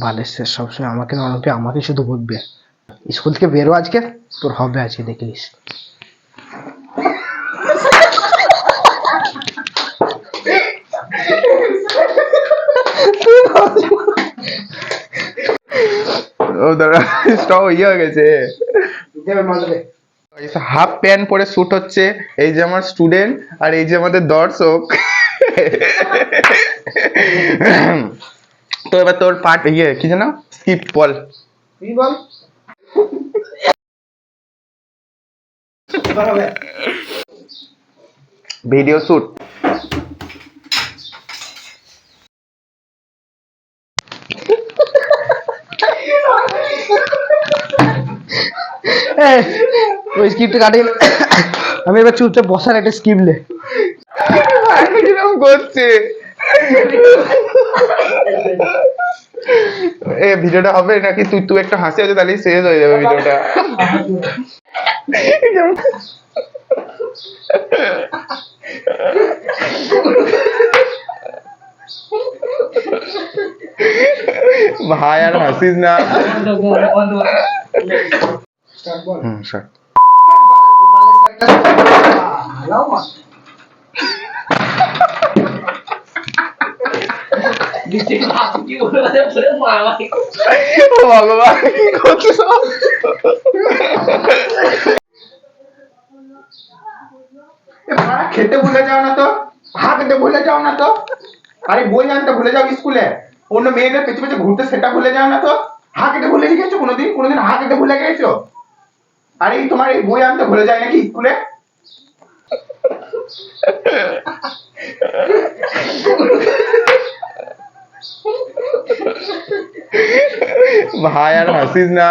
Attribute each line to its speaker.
Speaker 1: বালেশ্বর সবসময় আমাকে না অনেকে আমাকে শুধু বলবে স্কুল থেকে বেরো আজকে তোর হবে আজকে দেখিস।
Speaker 2: ও দাঁড়া স্টপ ইয়ে হয়ে গেছে। হাফ প্যান্ট পরে শুট হচ্ছে, এই যে আমার স্টুডেন্ট আর এই যে আমাদের দর্শক। তো এবার তোর পার্ট ইয়ে কি যেন স্কিপ বল। Video shoot.
Speaker 1: ওই স্ক্রিপ্টটা কাটে গেলে আমি এবার চুপচাপ বসার একটা স্ক্রিপ্ট লে
Speaker 2: কিরকম করছে। এ ভিডিওটা হবে নাকি তুই তুই একটা হাসি আছে তাহলে শেষ হয়ে যাবে ভিডিওটা। ভাই আর হাসিস না। স্যার ভগবান কি করছো। খেতে ভুলে যাও না তো, ভাত খেতে ভুলে যাও না তো, আরে বই আনতে ভুলে যাও স্কুলে, অন্য মেয়েদের পেছনে পেছনে ঘুরতে সেটা ভুলে যাও না তো। হাত কেটে ভুলে গেছো কোনোদিন? কোনোদিন হাত কেটে ভুলে গেছো? আরে তোমার এই বই আনতে ভুলে যায় নাকি স্কুলে? ভাই আর হাসিস না।